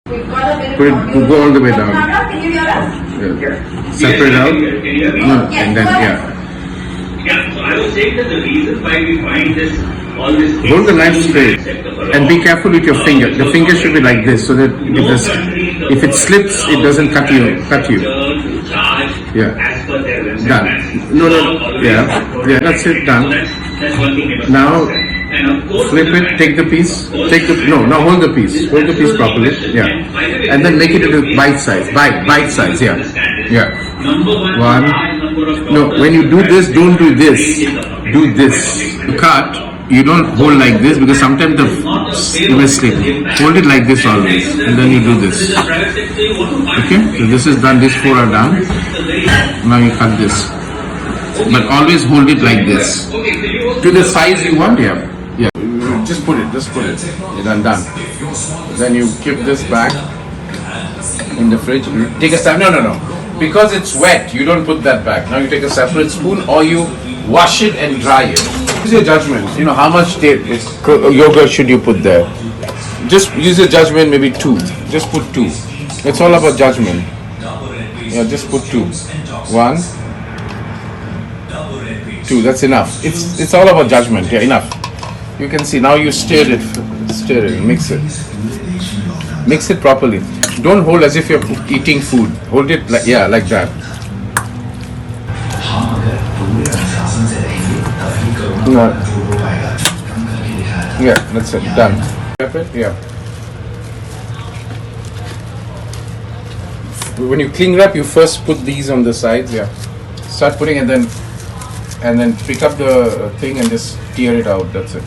Put it, go all the way down. Yeah. Separate out. No, and then, yeah. Yeah, so I was saying that the reason why we find this, all this... Hold the knife straight and be careful with your finger. The finger should be like this so that if it slips, it doesn't cut you. Yeah. Done. No, yeah, that's it, done. Now, flip it, take the piece, now hold the piece properly, yeah. And then make it into bite size, yeah. One. No, when you do this, don't do this. Do this. Cut, you don't hold like this because sometimes you may slip. Hold it like this always, and then you do this. Okay, so this is done, these four are done. Now you cut this. But always hold it like this. To the size you want, yeah. Just put it. You're done. Then you keep this back in the fridge. Take a separate, no. Because it's wet, you don't put that back. Now you take a separate spoon or you wash it and dry it. Use your judgment. You know how much yogurt should you put there. Just use your judgment, maybe 2. Just put 2. It's all about judgment. Yeah, just put 2. 1, 2. That's enough. It's all about judgment. Yeah, enough. You can see now you stir it, mix it properly. Don't hold as if you're eating food. Hold it like that. No. Yeah, that's it. Done. Yeah. When you cling wrap, you first put these on the sides. Yeah. Start putting and then pick up the thing and just tear it out. That's it.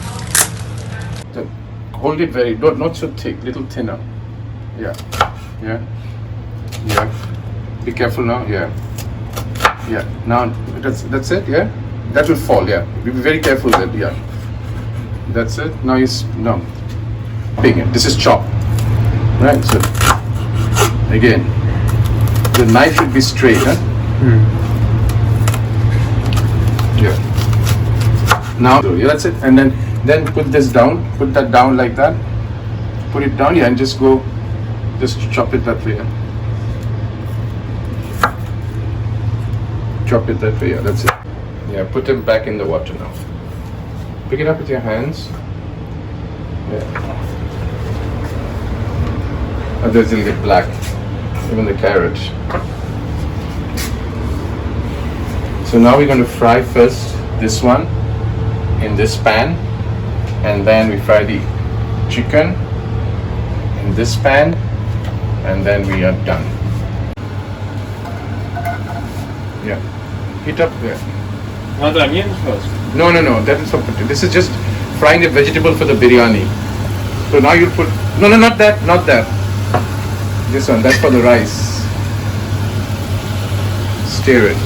So hold it not so thick, little thinner. Yeah. Be careful now. Yeah. Now that's it. Yeah. That will fall. Yeah. Be very careful that. Yeah. That's it. Now ping it. This is chop. Right. So again, the knife should be straight. Huh? Yeah. Now that's it. And then put this down. Put that down like that. Put it down. Yeah, and just chop it that way. Yeah. Chop it that way. Yeah, that's it. Yeah, put them back in the water now. Pick it up with your hands. Yeah. Otherwise it'll get black. Even the carrot. So now we're going to fry first this one in this pan, and then we fry the chicken in this pan, and then we are done. Yeah. Heat up there. Not the onions first? No. That is for potato. This is just frying the vegetable for the biryani. So now you put... No, not that. This one, that's for the rice. Stir it.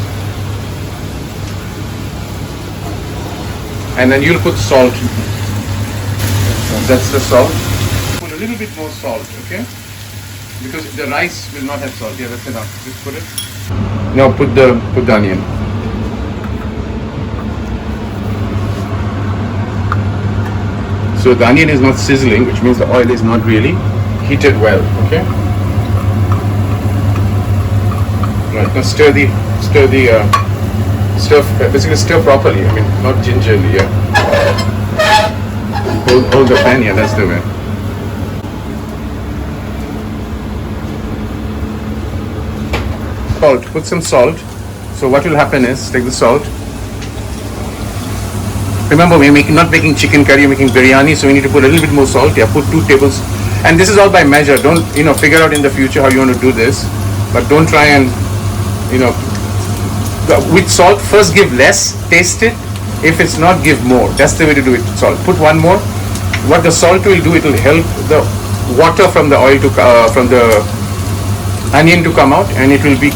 And then you'll put salt. That's the salt. Put a little bit more salt, okay? Because the rice will not have salt. Yeah, that's enough. Just put it. Now put the onion. So the onion is not sizzling, which means the oil is not really heated well. Okay. Right. Now basically stir properly. I mean, not gingerly. Yeah. Hold the pan. Yeah, that's the way. Salt. Put some salt. So what will happen is, take the salt. Remember, we're not making chicken curry, we're making biryani, so we need to put a little bit more salt. Yeah, put 2 tables. And this is all by measure. Don't, figure out in the future how you want to do this. But don't try and, with salt, first give less, taste it. If it's not, give more. That's the way to do it. Salt. Put 1 more. What the salt will do, it will help the water from the oil from the onion to come out, and it'll be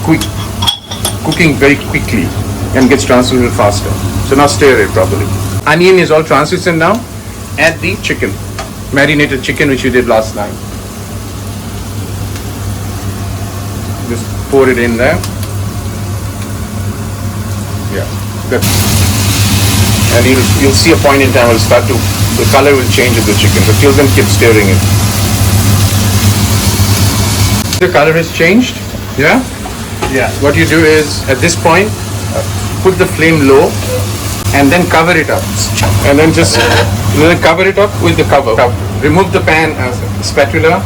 quick, cooking very quickly and gets translucent faster. So now stir it properly. Onion is all translucent now. Add the chicken, marinated chicken which you did last night. Just pour it in there. Yeah, good. And you'll see a point in time the color will change of the chicken, but till then keep stirring it. The color has changed. Yeah. Yeah. What you do is at this point, put the flame low, and then cover it up, and then just cover it up with the cover. Remove the pan spatula.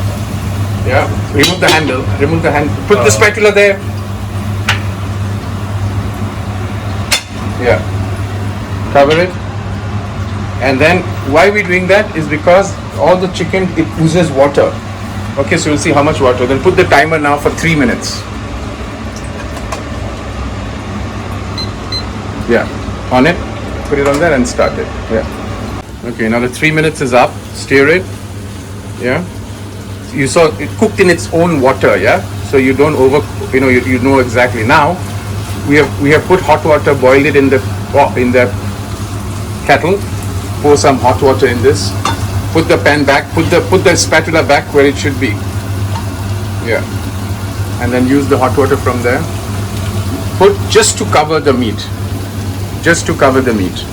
Yeah. Remove the handle. Remove the hand. Put the spatula there. Yeah. Cover it. And then why we're doing that is because all the chicken, it oozes water. Okay, so you'll see how much water. Then put the timer now for 3 minutes. Yeah, on it. Put it on there and start it. Yeah. Okay, now the 3 minutes is up. Stir it. Yeah. You saw it cooked in its own water. Yeah. So you don't over. You know exactly. Now we have put hot water, boiled it in the kettle. Pour some hot water in this. Put the pan back. Put the spatula back where it should be. Yeah. And then use the hot water from there. Put just to cover the meat. Just to cover the meat.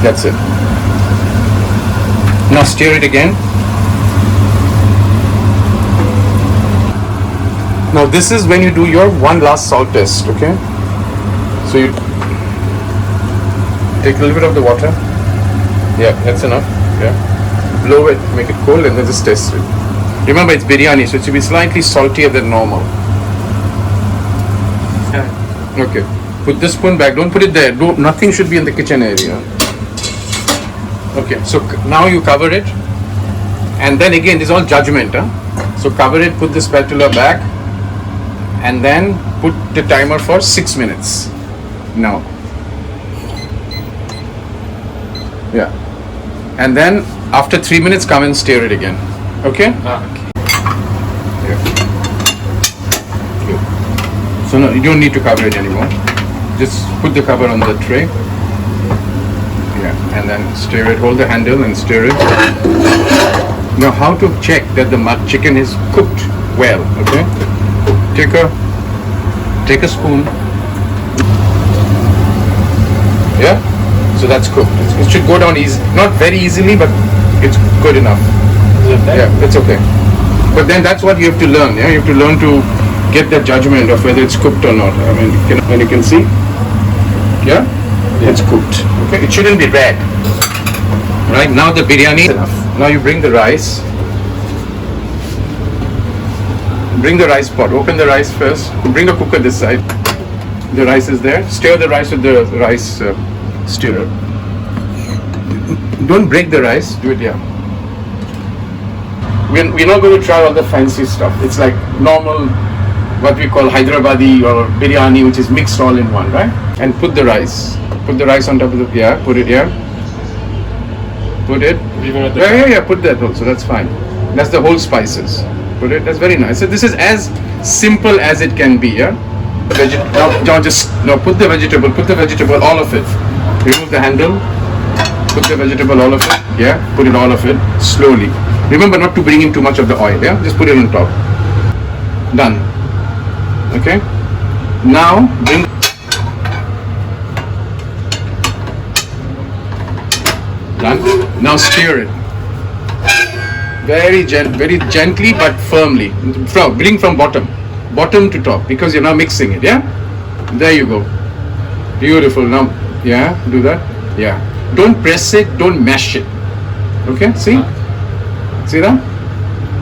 That's it. Now stir it again. Now this is when you do your one last salt test, okay? So you take a little bit of the water. Yeah, that's enough. Yeah. Blow it, make it cold, and then just taste it. Remember, it's biryani, so it should be slightly saltier than normal. Okay. Put the spoon back. Don't put it there. Nothing should be in the kitchen area. Okay. So now you cover it, and then again, this is all judgment. So cover it. Put the spatula back, and then put the timer for 6 minutes. Now. Yeah. And then after 3 minutes, come and stir it again. Okay? Okay. Yeah. Good. So no, you don't need to cover it anymore. Just put the cover on the tray. Yeah. And then stir it. Hold the handle and stir it. Now, how to check that the chicken is cooked well? Okay. Take a spoon. Yeah. So that's cooked. It should go down easy, not very easily, but it's good enough. Yeah, it's okay. But then that's what you have to learn. Yeah, you have to learn to get that judgment of whether it's cooked or not. I mean, when you can see, yeah, it's cooked. Okay, it shouldn't be red. Right now the biryani is enough. Now you bring the rice. Bring the rice pot. Open the rice first. Bring the cooker this side. The rice is there. Stir the rice with the rice stirrer. Don't break the rice. Do it, yeah. We're not going to try all the fancy stuff. It's like normal, what we call Hyderabadi or biryani, which is mixed all in one, right? And put the rice. Put the rice on top of the, yeah, put it here. Put it. Yeah, put that also, that's fine. That's the whole spices. Put it, that's very nice. So this is as simple as it can be, yeah? Now put the vegetable, all of it. Remove the handle. Put the vegetable, all of it. Yeah, put it all of it slowly. Remember not to bring in too much of the oil. Yeah, just put it on top. Done. Okay. Now bring. Done. Now stir it. Very gently but firmly. Bring from bottom to top, because you're now mixing it. Yeah. There you go. Beautiful. Now, yeah, do that. Yeah. Don't press it, don't mash it. Okay, see? See that?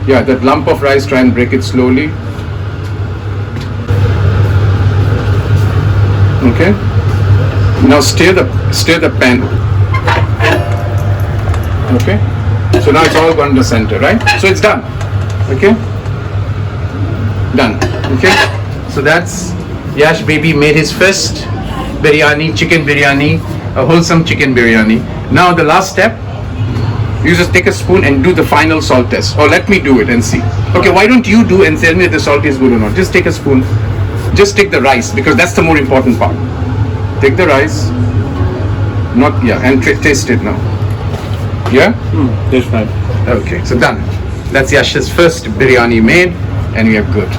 Yeah, that lump of rice, try and break it slowly. Okay. Now stir the pan. Okay. So now it's all gone to the center, right? So it's done. Okay. Done. Okay. So that's Yash Baby made his first biryani, chicken biryani, a wholesome chicken biryani. Now the last step, you just take a spoon and do the final salt test. Or let me do it and see. Okay, why don't you do and tell me if the salt is good or not? Just take a spoon. Just take the rice, because that's the more important part. Take the rice. And taste it now. Yeah? That's fine. Okay, so done. That's Yash's first biryani made, and we are good.